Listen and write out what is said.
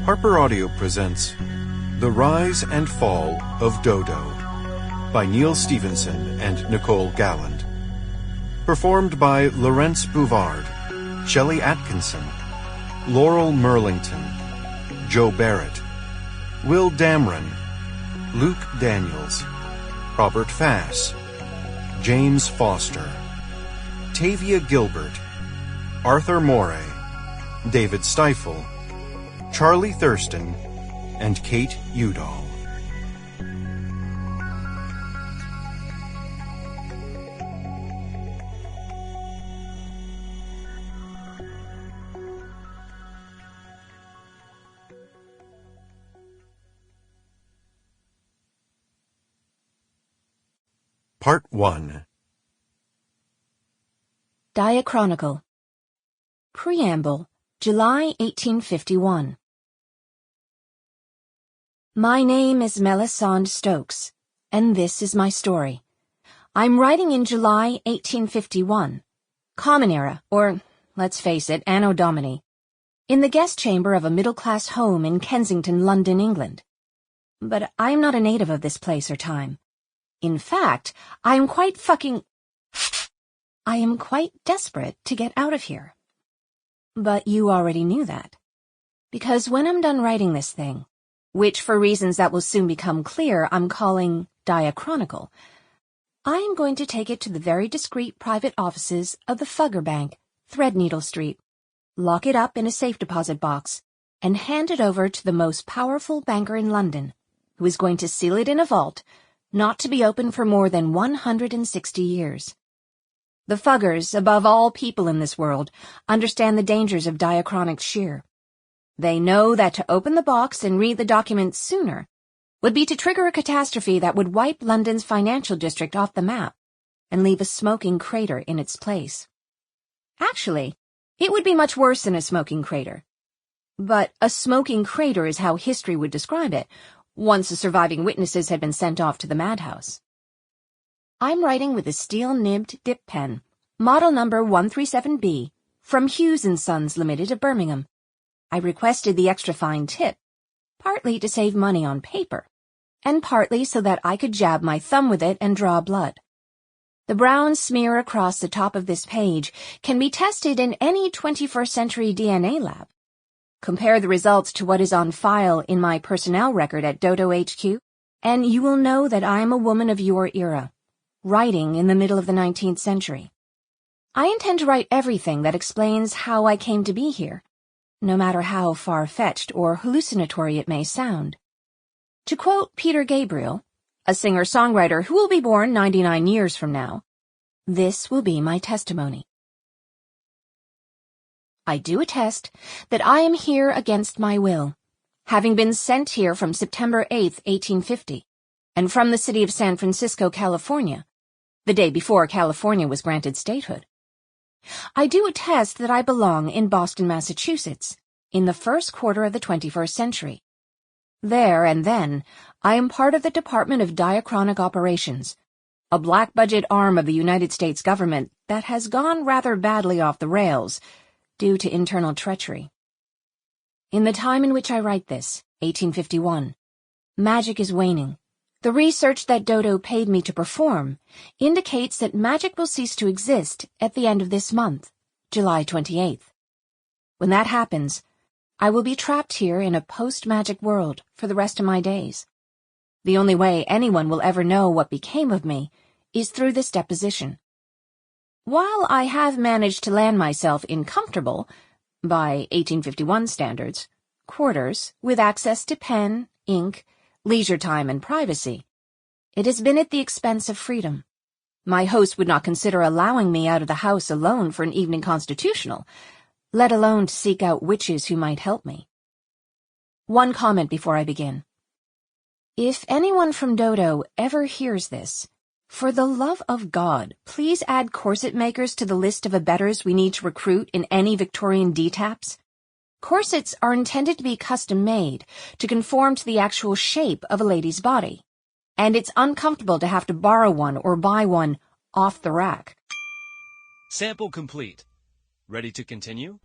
Harper Audio presents The Rise and Fall of D.O.D.O. by Neal Stephenson and Nicole Galland. Performed by Laurence Bouvard, Shelley Atkinson, Laural Merlington, Joe Barrett, Will Damron, Luke Daniels, Robert Fass, James Foster, Tavia Gilbert, Arthur Morey, David Stifel, Charlie Thurston, and Kate Udall. Part 1. Diachronical. Preamble, July 1851. My name is Melisande Stokes, and this is my story. I'm writing in July 1851, Common Era, or, let's face it, Anno Domini, in the guest chamber of a middle-class home in Kensington, London, England. But I am not a native of this place or time. In fact, I am quite desperate to get out of here. But you already knew that. Because when I'm done writing this thing, which for reasons that will soon become clear I'm calling diachronical, I am going to take it to the very discreet private offices of the Fugger Bank, Threadneedle Street, lock it up in a safe deposit box, and hand it over to the most powerful banker in London, who is going to seal it in a vault, not to be opened for more than 160 years. The Fuggers, above all people in this world, understand the dangers of diachronic shear. They know that to open the box and read the documents sooner would be to trigger a catastrophe that would wipe London's financial district off the map and leave a smoking crater in its place. Actually, it would be much worse than a smoking crater. But a smoking crater is how history would describe it, once the surviving witnesses had been sent off to the madhouse. I'm writing with a steel-nibbed dip pen, model number 137B, from Hughes & Sons Limited of Birmingham. I requested the extra fine tip, partly to save money on paper, and partly so that I could jab my thumb with it and draw blood. The brown smear across the top of this page can be tested in any 21st century DNA lab. Compare the results to what is on file in my personnel record at D.O.D.O HQ, and you will know that I am a woman of your era, writing in the middle of the 19th century. I intend to write everything that explains how I came to be here, no matter how far-fetched or hallucinatory it may sound. To quote Peter Gabriel, a singer-songwriter who will be born 99 years from now, this will be my testimony. I do attest that I am here against my will, having been sent here from September 8, 1850, and from the city of San Francisco, California, the day before California was granted statehood. I do attest that I belong in Boston, Massachusetts, in the first quarter of the 21st century. There and then, I am part of the Department of Diachronic Operations, a black-budget arm of the United States government that has gone rather badly off the rails due to internal treachery. In the time in which I write this, 1851, magic is waning. The research that D.O.D.O paid me to perform indicates that magic will cease to exist at the end of this month, July 28th. When that happens, I will be trapped here in a post-magic world for the rest of my days. The only way anyone will ever know what became of me is through this deposition. While I have managed to land myself in comfortable, by 1851 standards, quarters with access to pen, ink, leisure time, and privacy, it has been at the expense of freedom. My host would not consider allowing me out of the house alone for an evening constitutional, let alone to seek out witches who might help me. One comment before I begin. If anyone from D.O.D.O ever hears this, for the love of God, please add corset makers to the list of abettors we need to recruit in any Victorian DTAPs. Corsets are intended to be custom-made to conform to the actual shape of a lady's body, and it's uncomfortable to have to borrow one or buy one off the rack. Sample complete. Ready to continue?